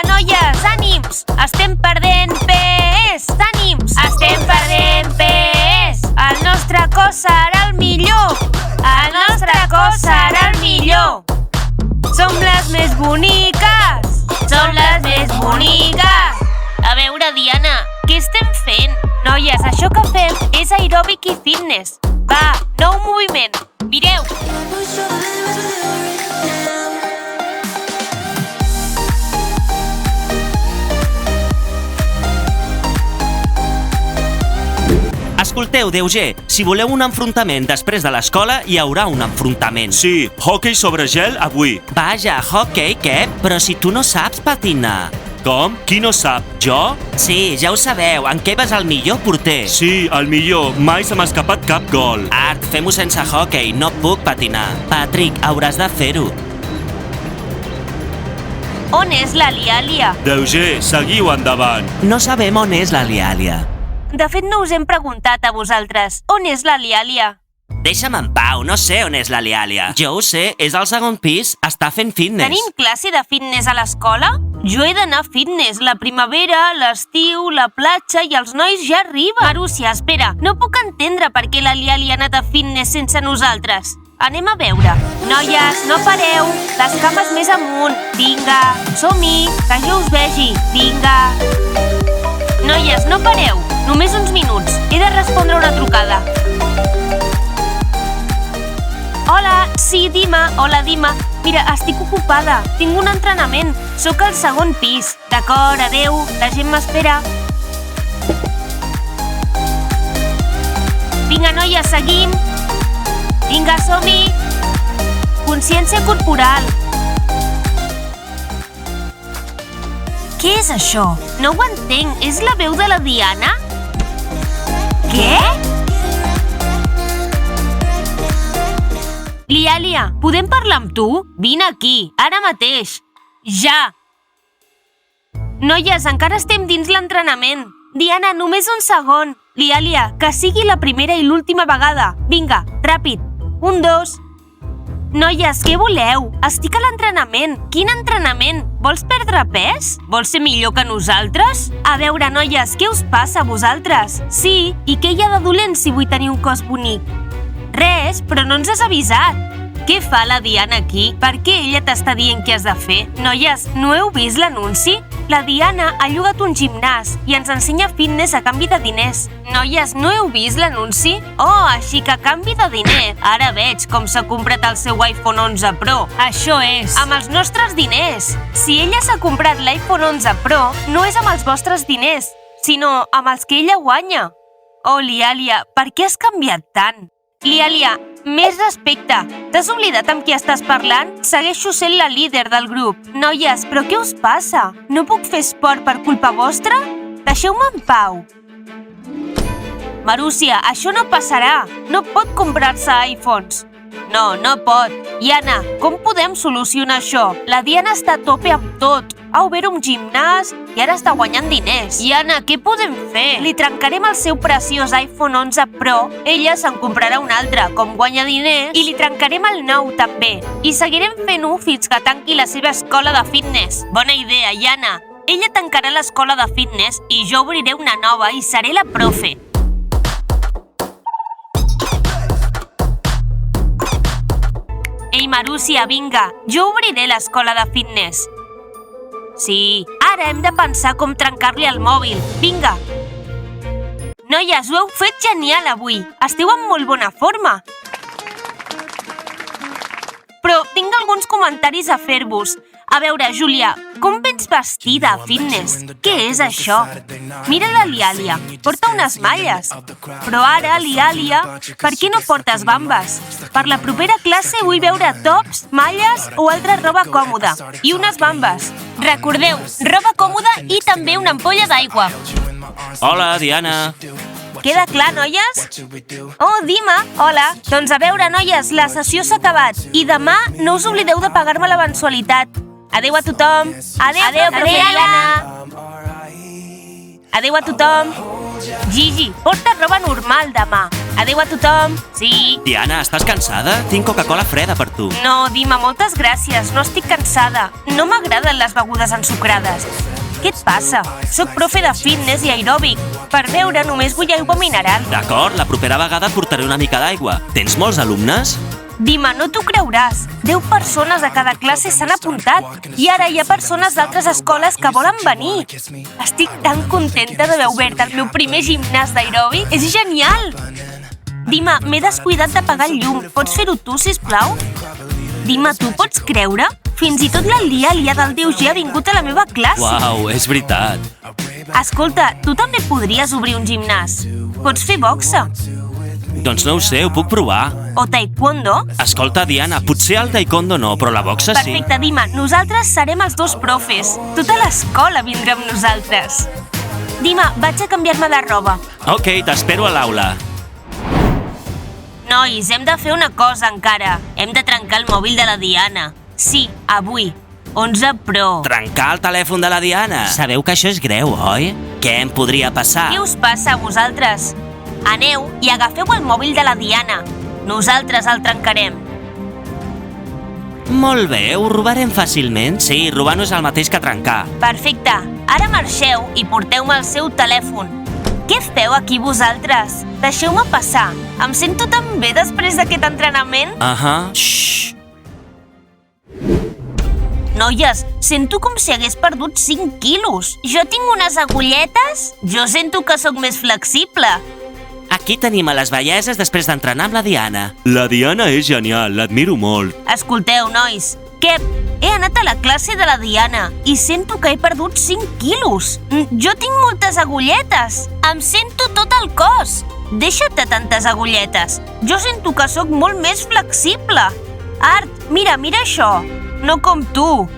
Vinga, noies, ànims! Estem perdent pes! Ànims! Estem perdent pes! El nostre cos serà el millor! El nostre cos serà el millor! Som les més boniques! Som les més boniques! A veure, Diana, què estem fent? Noies, això que fem és aeròbic i fitness. Va, nou moviment. Mireu! Escolteu, DUG, si voleu un enfrontament després de l'escola, hi haurà un enfrontament. Sí, hoquei sobre gel avui. Vaja, hoquei, què? Però si tu no saps patinar. Com? Qui no sap? Jo? Sí, ja ho sabeu, en què vas el millor porter? Sí, el millor. Mai se m'ha escapat cap gol. Art, fem-ho sense hoquei, no puc patinar. Patrick, hauràs de fer-ho. On és la Liàlia? DUG, seguiu endavant. No sabem on és la Liàlia. De fet, no us hem preguntat a vosaltres. On és la Liàlia? Deixa'm en pau, no sé on és la Liàlia. Jo ho sé, és al segon pis, està fent fitness. Tenim classe de fitness a l'escola? Jo he d'anar a fitness. La primavera, l'estiu, la platja i els nois ja arriben. Marúcia, espera, no puc entendre per què la Liàlia ha anat a fitness sense nosaltres. Anem a veure. Noies, no pareu. Les cames més amunt. Vinga, som-hi, que jo us vegi. Vinga. Noies, no pareu. Només uns minuts. He de respondre una trucada. Hola, sí, Dima. Hola, Dima. Mira, estic ocupada. Tinc un entrenament. Sóc al segon pis. D'acord, adeu. La gent m'espera. Vinga, noies, seguim. Vinga, som-hi. Consciència corporal. Què és això? No ho entenc. És la veu de la Diana? Què? Liàlia, podem parlar amb tu? Vine aquí, ara mateix. Ja! Noies, encara estem dins l'entrenament. Diana, només un segon. Liàlia, que sigui la primera i l'última vegada. Vinga, ràpid. 1, 2... Noies, què voleu? Estic a l'entrenament. Quin entrenament? Vols perdre pes? Vols ser millor que nosaltres? A veure, noies, què us passa a vosaltres? Sí, i què hi ha de dolent si vull tenir un cos bonic? Res, però no ens has avisat. Què fa la Diana aquí? Per què ella t'està dient què has de fer? Noies, no heu vist l'anunci? La Diana ha llogat un gimnàs i ens ensenya fitness a canvi de diners. Noies, no heu vist l'anunci? Oh, així que a canvi de diner. Ara veig com s'ha comprat el seu iPhone 11 Pro. Això és. Amb els nostres diners. Si ella s'ha comprat l'iPhone 11 Pro, no és amb els vostres diners, sinó amb els que ella guanya. Oh, Liàlia, per què has canviat tant? Liàlia, més respecte. T'has oblidat amb qui estàs parlant? Segueixo sent la líder del grup. Noies, però què us passa? No puc fer esport per culpa vostra? Deixeu-me en pau. Marúcia, això no passarà. No pot comprar-se iPhones. No, no pot. Iana, com podem solucionar això? La Diana està a tope amb tot. Ha obert un gimnàs i ara està guanyant diners. Iana, què podem fer? Li trencarem el seu preciós iPhone 11 Pro. Ella se'n comprarà un altre, com guanya diners, i li trencarem el nou també. I seguirem fent-ho fins que tanqui la seva escola de fitness. Bona idea, Iana. Ella tancarà l'escola de fitness i jo obriré una nova i seré la profe. Ei, Marúcia, vinga, jo obriré l'escola de fitness. Sí, ara hem de pensar com trencar-li el mòbil. Vinga! Noies, ho heu fet genial avui. Esteu en molt bona forma. Però tinc alguns comentaris a fer-vos. A veure, Júlia, com vens vestida a fitness? Què és això? Mira la Liàlia, porta unes malles. Però ara, Liàlia, per què no portes bambes? Per la propera classe vull veure tops, malles o altra roba còmoda. I unes bambes. Recordeu, roba còmoda i també una ampolla d'aigua. Hola, Diana. Queda clar, noies? Oh, Dima, hola. Doncs a veure, noies, la sessió s'ha acabat. I demà no us oblideu de pagar-me la mensualitat. Adéu a tothom. Adéu, profe Diana. Adéu a tothom. Gigi, porta roba normal demà. Adéu a tothom. Sí. Diana, estàs cansada? Tinc Coca-Cola freda per tu. No, Dima, moltes gràcies. No estic cansada. No m'agraden les begudes ensucrades. Què et passa? Soc profe de fitness i aeròbic. Per beure només vull aigua mineral. D'acord, la propera vegada portaré una mica d'aigua. Tens molts alumnes? Dima, no t'ho creuràs. 10 persones a cada classe s'han apuntat i ara hi ha persones d'altres escoles que volen venir. Estic tan contenta d'haver obert el meu primer gimnàs d'aeròbic. És genial! Dima, m'he descuidat d'apagar el llum. Pots fer-ho tu, sisplau? Dima, tu pots creure? Fins i tot la Lialia del DUG ha vingut a la meva classe. Uau, és veritat. Escolta, tu també podries obrir un gimnàs. Pots fer boxa Doncs no ho sé, ho puc provar. o taekwondo. Escolta, Diana, potser el taekwondo no, però la boxa sí. Perfecte, Dima, nosaltres serem els 2 profes. Tota l'escola vindrà amb nosaltres. Dima, vaig a canviar-me de roba. Ok, t'espero a l'aula. Nois, hem de fer una cosa encara. Hem de trencar el mòbil de la Diana. Sí, avui. 11 Pro. Trencar el telèfon de la Diana. Sabeu que això és greu, oi? Què em podria passar? Què us passa a vosaltres? Aneu i agafeu el mòbil de la Diana. Nosaltres el trencarem. Molt bé, ho robarem fàcilment. Sí, robar no és el mateix que trencar. Perfecte. Ara marxeu i porteu-me el seu telèfon. Què feu aquí vosaltres? Deixeu-me passar. Em sento tan bé després d'aquest entrenament. Xxxt. Noies, sento com si hagués perdut 5 quilos. Jo tinc unes agulletes? Jo sento que sóc més flexible. Aquí tenim a les belleses després d'entrenar amb la Diana. La Diana és genial, l'admiro molt. Escolteu, nois, que he anat a la classe de la Diana i sento que he perdut 5 quilos. Jo tinc moltes agulletes. Em sento tot el cos. Deixa't de tantes agulletes. Jo sento que sóc molt més flexible. Art, mira això. No com tu.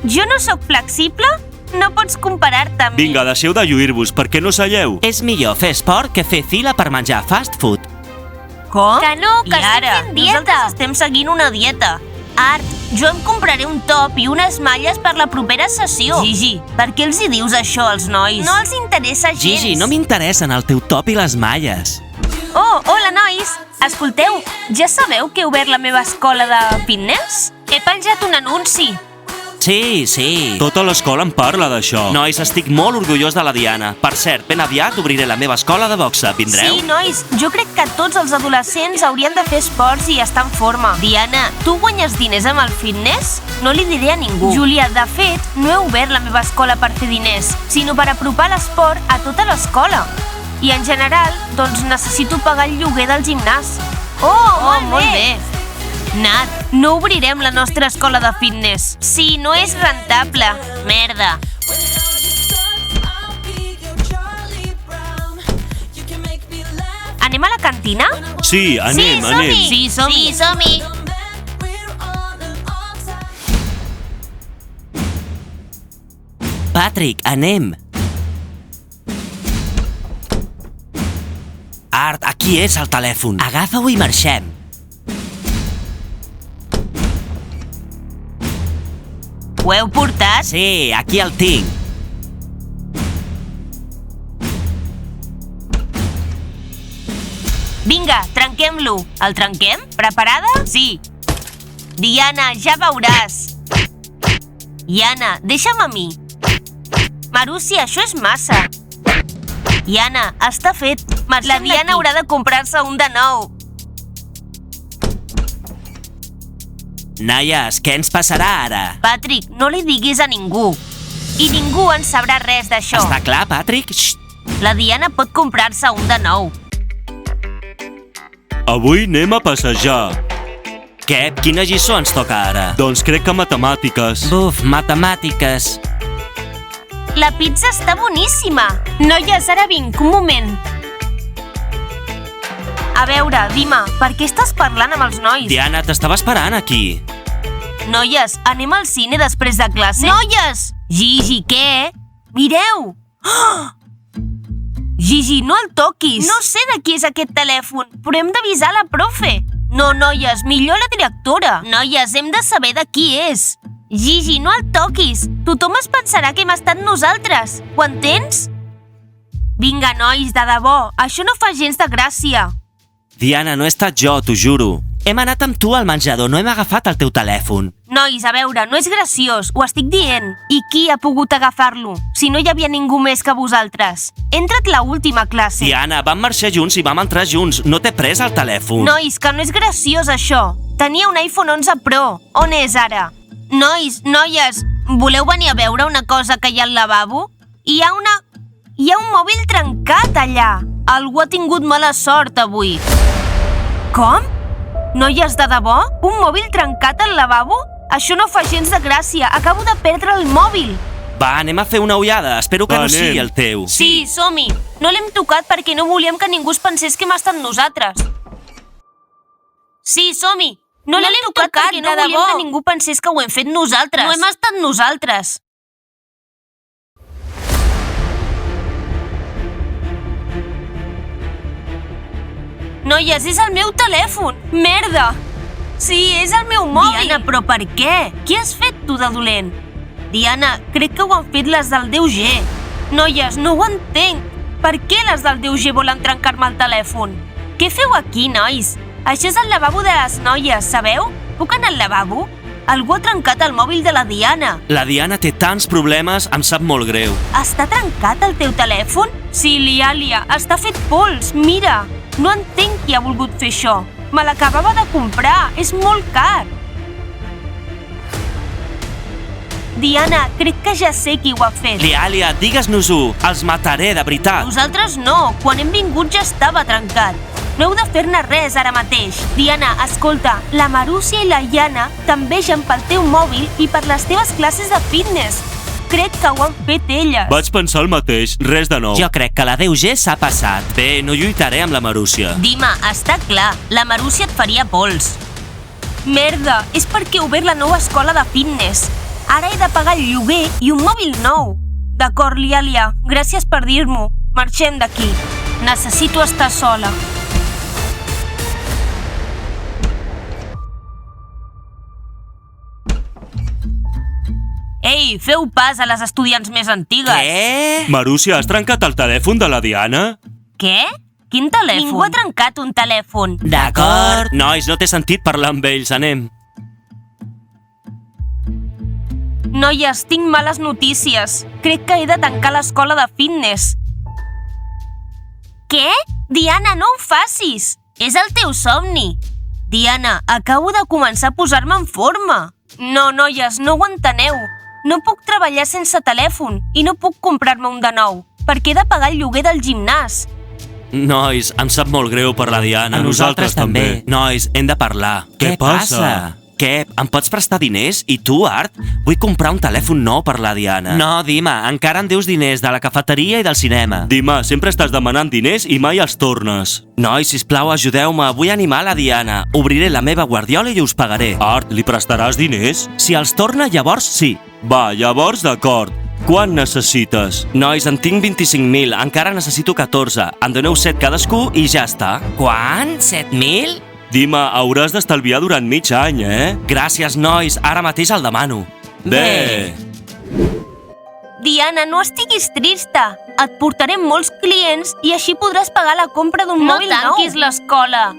Jo no sóc flexible? No pots comparar-te amb mi. Vinga, deixeu de lluir-vos, per què no seieu? És millor fer esport que fer fila per menjar fast food. Com? Que no, que I ara, estem fent dieta. nosaltres estem seguint una dieta. Art, jo em compraré un top i unes malles per la propera sessió. Gigi, per què els hi dius això als nois? No els interessa gens. Gigi, no m'interessen el teu top i les malles. Oh, hola, nois! Escolteu, ja sabeu que he obert la meva escola de fitness? He penjat un anunci. Sí. Tota l'escola em parla d'això. Nois, estic molt orgullós de la Diana. Per cert, ben aviat obriré la meva escola de boxa. Vindreu? Sí, nois, jo crec que tots els adolescents haurien de fer esports i estar en forma. Diana, tu guanyes diners amb el fitness? No li diré a ningú. Júlia, de fet, no he obert la meva escola per fer diners, sinó per apropar l'esport a tota l'escola. I en general, doncs necessito pagar el lloguer del gimnàs. Oh, molt bé. Nat, no obrirem la nostra escola de fitness. Sí, no és rentable. Merda. Anem a la cantina? Sí, anem. Sí, som-hi. Patrick, anem. Art, aquí és el telèfon. Agafa-ho i marxem. Ho heu portat? Sí, aquí el tinc. Vinga, trenquem-lo. El trenquem? Preparada? Sí. Diana, ja veuràs. Iana, deixa'm a mi. Marussi, això és massa. Iana, està fet. La Diana haurà de comprar-se un de nou. Noies, què ens passarà ara? Patrick, no li diguis a ningú. I ningú en sabrà res d'això. Està clar, Patrick? Xxt. La Diana pot comprar-se un de nou. Avui anem a passejar. Què? Quina lliçó ens toca ara? Doncs crec que matemàtiques. Buf, matemàtiques. La pizza està boníssima. Noies, ara vinc, un moment. A veure, Dima, per què estàs parlant amb els nois? Diana, t'estava esperant aquí. Noies, anem al cine després de classe? Noies! Gigi, què? Mireu! Oh! Gigi, no el toquis! No sé de qui és aquest telèfon, però hem d'avisar la profe. No, noies, millor la directora. Noies, hem de saber de qui és. Gigi, no el toquis. Tothom es pensarà que hem estat nosaltres. Ho entens? Vinga, nois, de debò, això no fa gens de gràcia. Diana, no he estat jo, t'ho juro. Hem anat amb tu al menjador, no hem agafat el teu telèfon. Nois, a veure, no és graciós, ho estic dient. I qui ha pogut agafar-lo? Si no hi havia ningú més que vosaltres. He entrat la última classe. Diana, vam marxar junts i vam entrar junts. No t'he pres el telèfon. Nois, que no és graciós això. Tenia un iPhone 11 Pro. On és ara? Nois, noies, voleu venir a veure una cosa que hi ha al lavabo? Hi ha un mòbil trencat allà. Algú ha tingut mala sort avui. Com? Noies, de debò? Un mòbil trencat al lavabo? Això no fa gens de gràcia. Acabo de perdre el mòbil. Va, anem a fer una ullada. Espero que no sigui el teu. Sí, som-hi. No l'hem tocat perquè no volíem que ningú es pensés que hem estat nosaltres. Sí, som-hi. No l'hem tocat perquè no volíem que ningú pensés que ho hem fet nosaltres. No hem estat nosaltres. Noies, és el meu telèfon! Merda! Sí, és el meu mòbil! Diana, però per què? Què has fet tu de dolent? Diana, crec que ho han fet les del Déu G. Noies, no ho entenc. Per què les del Déu G volen trencar-me el telèfon? Què feu aquí, nois? Això és el lavabo de les noies, sabeu? Puc anar al lavabo? Algú ha trencat el mòbil de la Diana. La Diana té tants problemes, em sap molt greu. Està trencat el teu telèfon? Sí, Lialia, està fet pols, mira. No entenc qui ha volgut fer això. Me l'acabava de comprar, és molt car. Diana, crec que ja sé qui ho ha fet. Lialia, digues-nos-ho, els mataré, de veritat. Nosaltres no, quan hem vingut ja estava trencat. No heu de fer-ne res ara mateix. Diana, escolta, la Marúcia i la Iana t'envegen pel teu mòbil i per les teves classes de fitness. Crec que ho han fet elles. Vaig pensar el mateix, res de nou. Jo crec que la Déu G s'ha passat. Bé, no lluitaré amb la Marúcia. Dima, està clar, la Marúcia et faria pols. Merda, és perquè he obert la nova escola de fitness. Ara he de pagar el lloguer i un mòbil nou. D'acord, Lialia, gràcies per dir-m'ho. Marxem d'aquí. Necessito estar sola. Ei, feu pas a les estudiants més antigues. Què? Marúcia, has trencat el telèfon de la Diana? Què? Quin telèfon? Ningú ha trencat un telèfon. D'acord. Nois, no té sentit parlar amb ells, anem. Noies, tinc males notícies. Crec que he de tancar l'escola de fitness. Què? Diana, no ho facis! És el teu somni. Diana, acabo de començar a posar-me en forma. No, noies, no ho enteneu. No puc treballar sense telèfon i no puc comprar-me un de nou, perquè he de pagar el lloguer del gimnàs. Nois, em sap molt greu per la Diana. A nosaltres també. Nois, hem de parlar. Què passa? Què? Em pots prestar diners? I tu, Art? Vull comprar un telèfon nou per la Diana. No, Dima, encara em deus diners de la cafeteria i del cinema. Dima, sempre estàs demanant diners i mai els tornes. Nois, sisplau, ajudeu-me. Vull animar la Diana. Obriré la meva guardiola i us pagaré. Art, li prestaràs diners? Si els torna, llavors sí. Va, llavors d'acord. Quan necessites? Nois, en tinc 25.000, encara necessito 14. En doneu 7 cadascú i ja està. Quan? 7.000? Dima, hauràs d'estalviar durant mig any, Gràcies, nois, ara mateix el demano. Bé. Diana, no estiguis trista. Et portaré molts clients i així podràs pagar la compra d'un mòbil nou. No tanquis l'escola.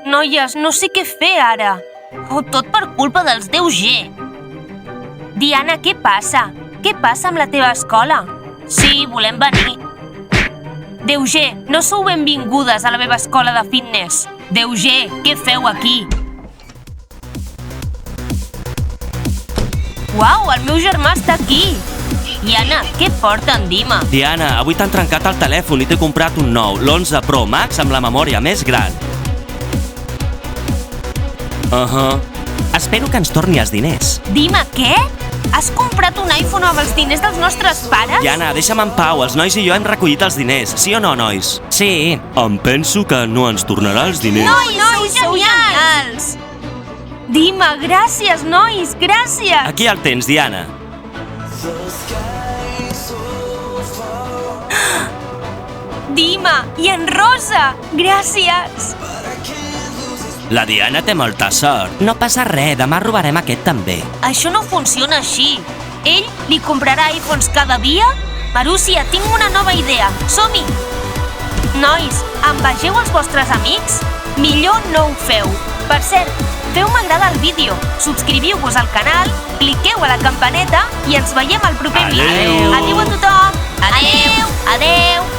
Noies, no sé què fer ara. Tot per culpa dels Déu G. Diana, què passa? Què passa amb la teva escola? Sí, volem venir. Déu G, no sou benvingudes a la meva escola de fitness. Déu G, què feu aquí? Uau, el meu germà està aquí. Diana, què porta en Dima? Diana, avui t'han trencat el telèfon i t'he comprat un nou, l'11 Pro Max amb la memòria més gran. Espero que ens torni els diners. Dima, què? Has comprat un iPhone amb els diners dels nostres pares? Diana, deixa'm en pau, els nois i jo hem recollit els diners, sí o no, nois? Sí. Em penso que no ens tornarà els diners. Nois, sou genials! Dima, gràcies, nois, gràcies! Aquí el tens, Diana. Dima, i en Rosa! Gràcies! La Diana té molta sort. No passa res, demà robarem aquest també. Això no funciona així. Ell li comprarà iPhones cada dia? Marúcia, tinc una nova idea. Som-hi! Nois, envegeu els vostres amics? Millor no ho feu. Per cert, feu m'agrada al vídeo, subscriviu-vos al canal, cliqueu a la campaneta i ens veiem al proper vídeo. Adéu a tothom! Adéu! Adéu!